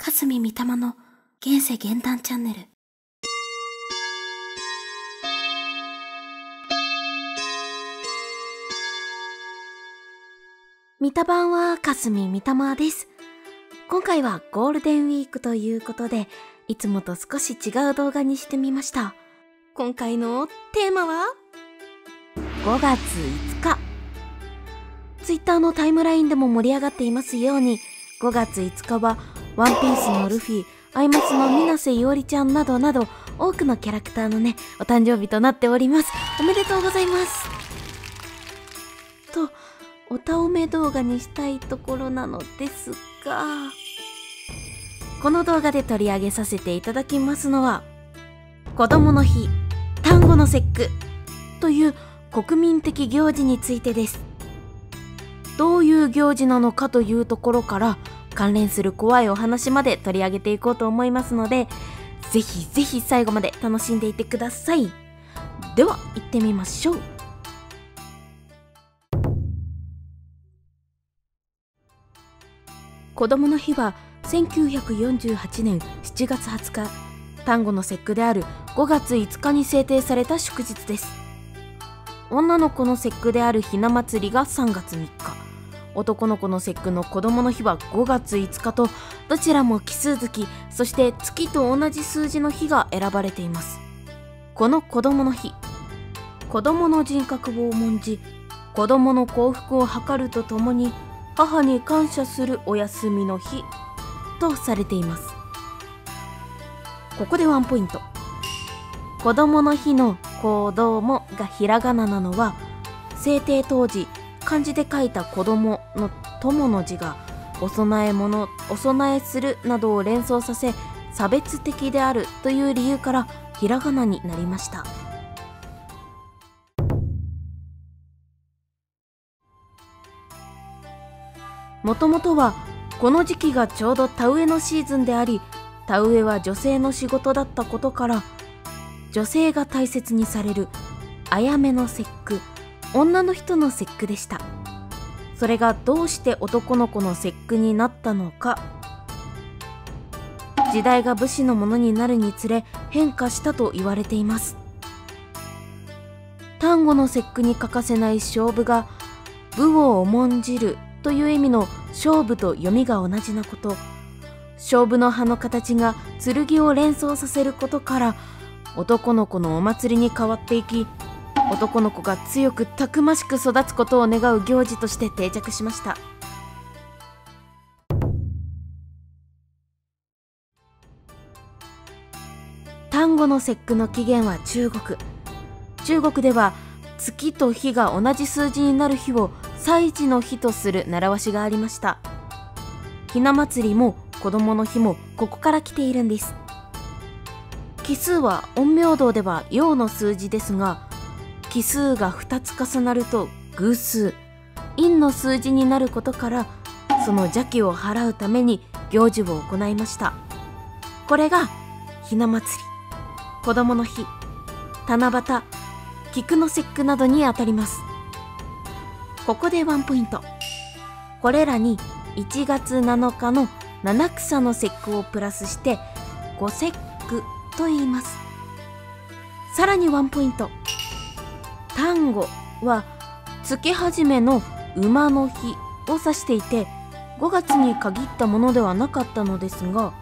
かすみみたまの現世現代チャンネル。みた版はかすみみたまです。今回はゴールデンウィークということで、いつもと少し違う動画にしてみました。今回のテーマは5月5日。Twitter のタイムラインでも盛り上がっていますように、5月5日はワンピースのルフィ、アイマスの水瀬いおりちゃんなどなど多くのキャラクターのお誕生日となっております。おめでとうございます。と、おたおめ動画にしたいところなのですが、この動画で取り上げさせていただきますのは、子供の日、端午の節句という国民的行事についてです。どういう行事なのかというところから関連する怖いお話まで取り上げていこうと思いますので、ぜひぜひ最後まで楽しんでいてください。では行ってみましょう。子供の日は1948年7月20日、端午の節句である5月5日に制定された祝日です。女の子の節句であるひな祭りが3月3日、男の子の節句の子供の日は5月5日と、どちらも奇数月、そして月と同じ数字の日が選ばれています。この子供の日、子供の人格を重んじ、子供の幸福を図るとともに、母に感謝するお休みの日とされています。ここでワンポイント。子供の日の子供がひらがななのは、制定当時漢字で書いた子供の友の字がお供え物、お供えするなどを連想させ差別的であるという理由からひらがなになりました。もともとはこの時期がちょうど田植えのシーズンであり、田植えは女性の仕事だったことから、女性が大切にされるあやめの節句、女の人の節句でした。それがどうして男の子の節句になったのか。時代が武士のものになるにつれ変化したと言われています。端午の節句に欠かせない菖蒲が武を重んじるという意味の菖蒲と読みが同じなこと、菖蒲の葉の形が剣を連想させることから、男の子のお祭りに変わっていき、男の子が強くたくましく育つことを願う行事として定着しました。端午の節句の起源は中国。中国では月と日が同じ数字になる日を祭事の日とする習わしがありました。ひな祭りも子供の日もここから来ているんです。奇数は陰陽道では陽の数字ですが、奇数が2つ重なると偶数、陰の数字になることから、その邪気を払うために行事を行いました。これがひな祭り、子供の日、七夕、菊の節句などにあたります。ここでワンポイント。これらに1月7日の七草の節句をプラスして五節句と言います。さらにワンポイント。端午は月始めの馬の日を指していて、5月に限ったものではなかったのですが、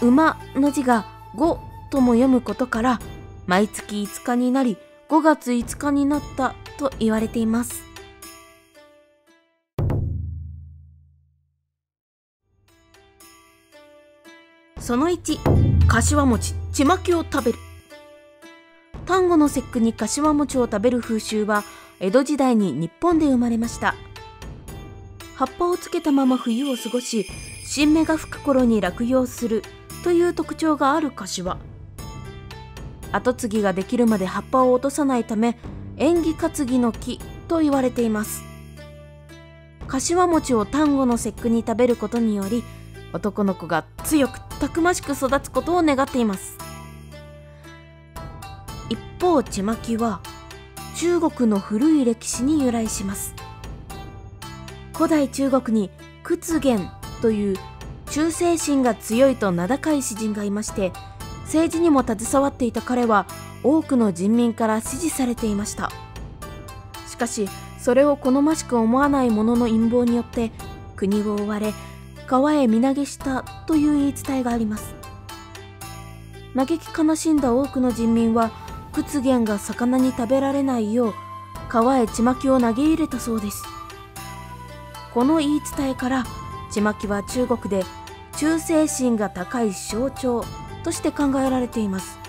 馬の字が5とも読むことから毎月5日になり5月5日になったと言われています。その1、柏餅、ちまきを食べる。端午の節句に柏餅を食べる風習は江戸時代に日本で生まれました。葉っぱをつけたまま冬を過ごし、新芽が吹く頃に落葉するという特徴がある柏。跡継ぎができるまで葉っぱを落とさないため、縁起担ぎの木と言われています。柏餅を端午の節句に食べることにより、男の子が強くたくましく育つことを願っています。一方、ちまきは中国の古い歴史に由来します。古代中国に屈原という忠誠心が強いと名高い詩人がいまして、政治にも携わっていた彼は多くの人民から支持されていました。しかしそれを好ましく思わない者の陰謀によって国を追われ、川へ身投げしたという言い伝えがあります。嘆き悲しんだ多くの人民は屈原が魚に食べられないよう川へちまきを投げ入れたそうです。この言い伝えからちまきは中国で忠誠心が高い象徴として考えられています。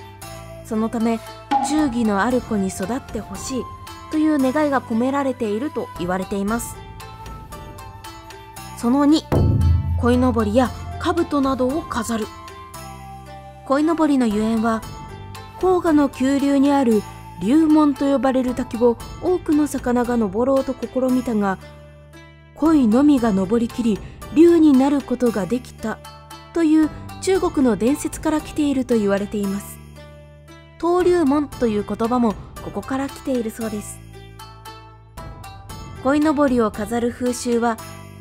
そのため忠義のある子に育ってほしいという願いが込められていると言われています。その2、鯉のぼりや兜などを飾る。鯉のぼりのゆえんは、黄河の急流にある龍門と呼ばれる滝を多くの魚が登ろうと試みたが、鯉のみが登りきり龍になることができたという中国の伝説から来ていると言われています。登龍門という言葉もここから来ているそうです。鯉のぼりを飾る風習は、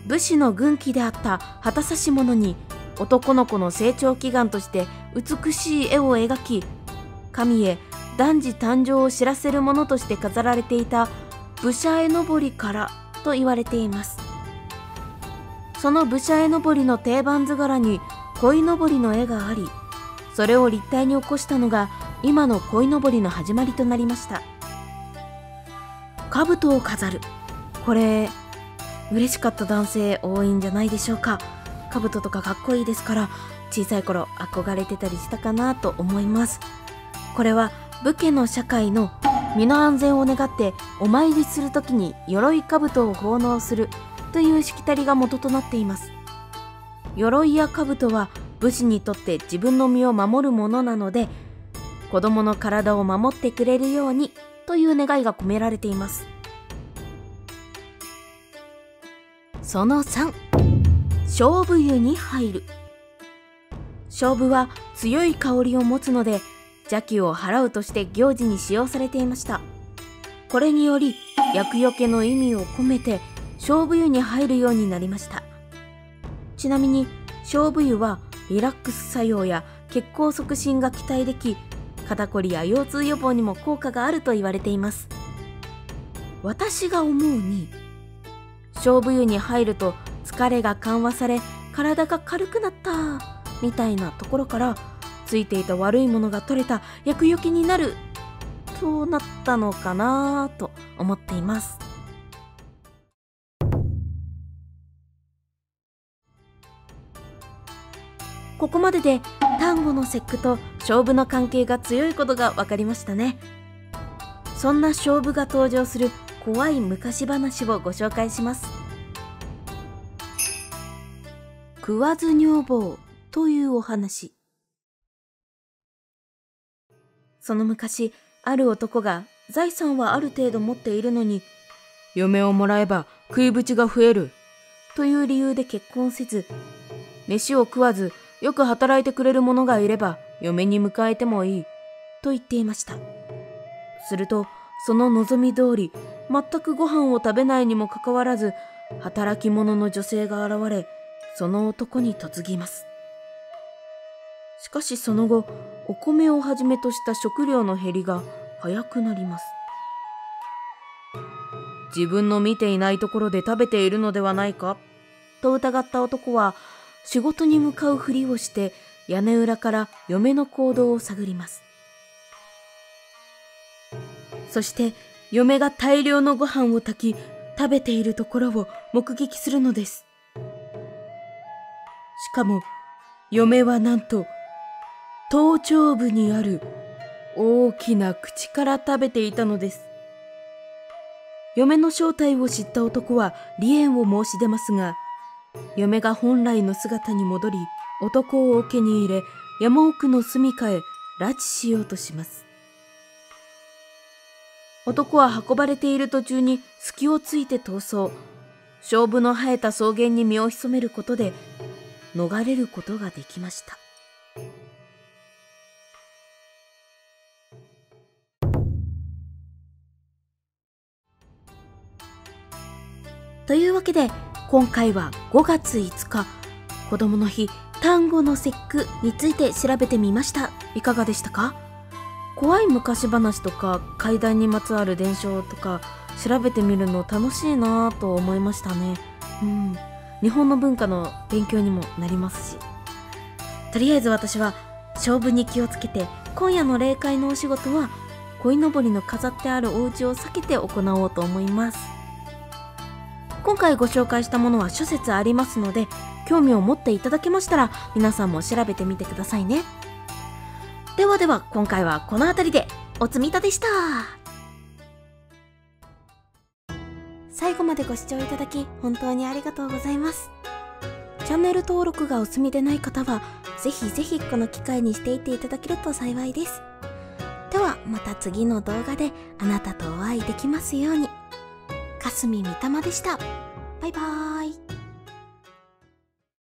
武士の軍旗であった旗指物に男の子の成長祈願として美しい絵を描き、神へ男児誕生を知らせるものとして飾られていた武者絵のぼりからと言われています。その武者絵のぼりの定番図柄に鯉のぼりの絵があり、それを立体に起こしたのが今の鯉のぼりの始まりとなりました。兜を飾る、これ嬉しかった男性多いんじゃないでしょうか。兜とかかっこいいですから、小さい頃憧れてたりしたかなと思います。これは武家の社会の身の安全を願ってお参りするときに鎧兜を奉納するというしきたりが元となっています。鎧や兜は武士にとって自分の身を守るものなので、子供の体を守ってくれるようにという願いが込められています。その3、菖蒲湯に入る。菖蒲は強い香りを持つので、邪気を払うとして行事に使用されていました。これにより厄除けの意味を込めて菖蒲湯に入るようになりました。ちなみに菖蒲湯はリラックス作用や血行促進が期待でき、肩こりや腰痛予防にも効果があると言われています。私が思うに、菖蒲湯に入ると疲れが緩和され体が軽くなったみたいなところから、ついていた悪いものが取れた厄除けになるとなったのかなと思っています。ここまでで端午の節句と菖蒲の関係が強いことが分かりましたね。そんな菖蒲が登場する怖い昔話をご紹介します。食わず女房というお話。その昔、ある男が財産はある程度持っているのに、嫁をもらえば食いぶちが増えるという理由で結婚せず、飯を食わずよく働いてくれる者がいれば嫁に迎えてもいいと言っていました。するとその望み通り、全くご飯を食べないにもかかわらず働き者の女性が現れ、その男に嫁ぎます。しかしその後、お米をはじめとした食料の減りが早くなります。自分の見ていないところで食べているのではないかと疑った男は、仕事に向かうふりをして屋根裏から嫁の行動を探ります。そして嫁が大量のご飯を炊き食べているところを目撃するのです。しかも嫁はなんと頭頂部にある大きな口から食べていたのです。嫁の正体を知った男は離縁を申し出ますが、嫁が本来の姿に戻り、男を桶に入れ山奥の住処へ拉致しようとします。男は運ばれている途中に隙をついて逃走。菖蒲の生えた草原に身を潜めることで逃れることができました。というわけで今回は5月5日子供の日、端午の節句について調べてみました。いかがでしたか？怖い昔話とか怪談にまつわる伝承とか調べてみるの楽しいなぁと思いましたね。日本の文化の勉強にもなりますし。とりあえず私は勝負に気をつけて、今夜の霊界のお仕事は鯉のぼりの飾ってあるお家を避けて行おうと思います。今回ご紹介したものは諸説ありますので、興味を持っていただけましたら皆さんも調べてみてくださいね。ではでは今回はこの辺りで。おつみたでした。最後までご視聴いただき本当にありがとうございます。チャンネル登録がお済みでない方はぜひぜひこの機会にしていていただけると幸いです。ではまた次の動画であなたとお会いできますように。かすみみたまでした。バイバーイ。